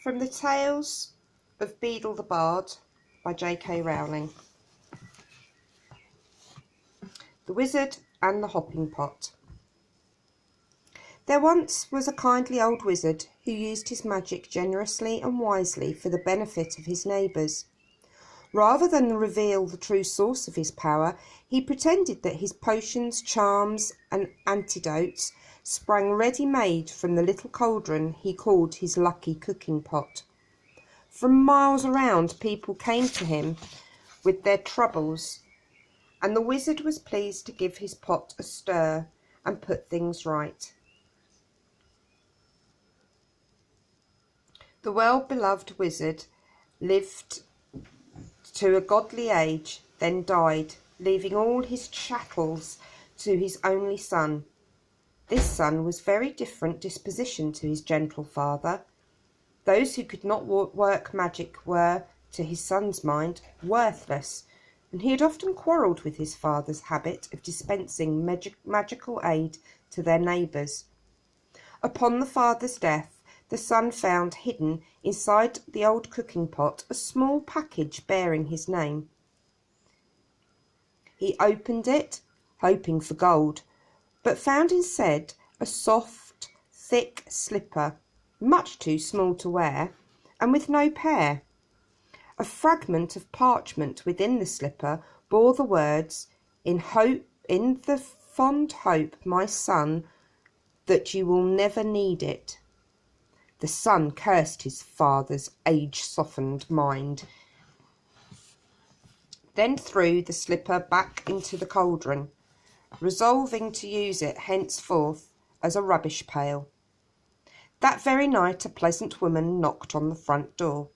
From the Tales of Beadle the Bard by J.K. Rowling. The Wizard and the Hopping Pot. There once was a kindly old wizard who used his magic generously and wisely for the benefit of his neighbours. Rather than reveal the true source of his power, he pretended that his potions, charms and antidotes sprang ready-made from the little cauldron he called his lucky cooking pot. From miles around, people came to him with their troubles, and the wizard was pleased to give his pot a stir and put things right. The well-beloved wizard lived to a godly age, then died, leaving all his chattels to his only son. This son was very different disposition to his gentle father. Those who could not work magic were, to his son's mind, worthless, and he had often quarrelled with his father's habit of dispensing magical aid to their neighbours. Upon the father's death, the son found hidden inside the old cooking pot a small package bearing his name. He opened it, hoping for gold, but found instead a soft, thick slipper, much too small to wear, and with no pair. A fragment of parchment within the slipper bore the words, in the fond hope, my son, that you will never need it." The son cursed his father's age-softened mind, then threw the slipper back into the cauldron, resolving to use it henceforth as a rubbish pail. That very night a pleasant woman knocked on the front door.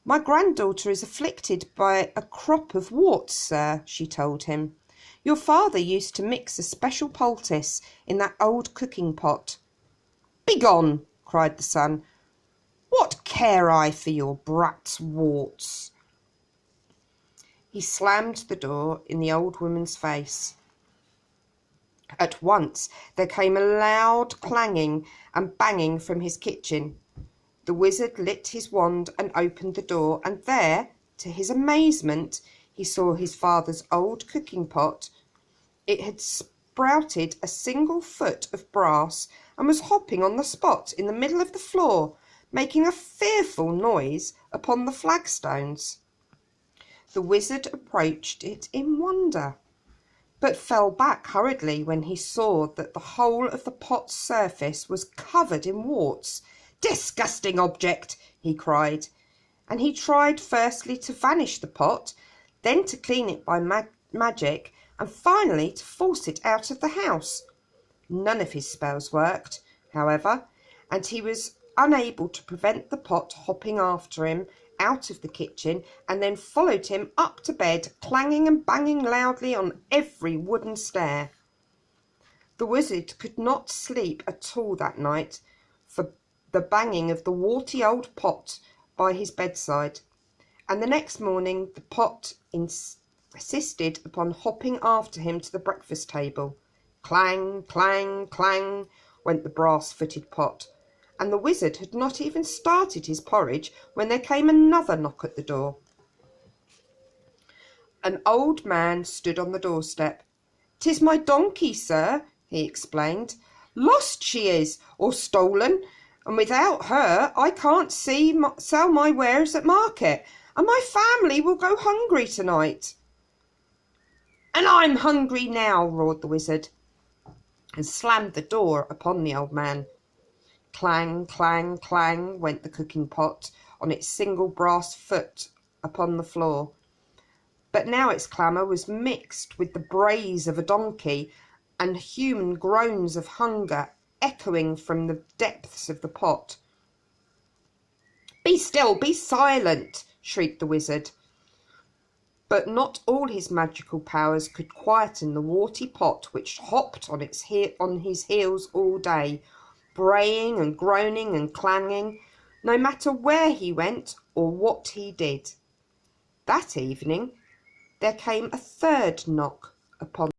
"My granddaughter is afflicted by a crop of warts, sir," she told him. "Your father used to mix a special poultice in that old cooking pot." "Begone!" cried the son. "What care I for your brat's warts?" He slammed the door in the old woman's face. At once there came a loud clanging and banging from his kitchen. The wizard lit his wand and opened the door, and there, to his amazement, he saw his father's old cooking pot. It had sprouted a single foot of brass and was hopping on the spot in the middle of the floor, making a fearful noise upon the flagstones. The wizard approached it in wonder, but fell back hurriedly when he saw that the whole of the pot's surface was covered in warts. "Disgusting object!" he cried, and he tried firstly to vanish the pot, then to clean it by magic, and finally to force it out of the house. None of his spells worked, however, and he was unable to prevent the pot hopping after him out of the kitchen, and then followed him up to bed, clanging and banging loudly on every wooden stair. The wizard could not sleep at all that night for the banging of the warty old pot by his bedside, and the next morning the pot insisted upon hopping after him to the breakfast table. Clang, clang, clang went the brass-footed pot, and the wizard had not even started his porridge when there came another knock at the door. An old man stood on the doorstep. "'Tis my donkey, sir," he explained. "Lost she is, or stolen, and without her I can't sell my wares at market, and my family will go hungry tonight." "And I'm hungry now," roared the wizard, and slammed the door upon the old man. Clang, clang, clang went the cooking pot on its single brass foot upon the floor. But now its clamour was mixed with the brays of a donkey and human groans of hunger echoing from the depths of the pot. "Be still, be silent!" shrieked the wizard. But not all his magical powers could quieten the warty pot, which hopped on his heels all day, braying and groaning and clanging, no matter where he went or what he did. That evening there came a third knock upon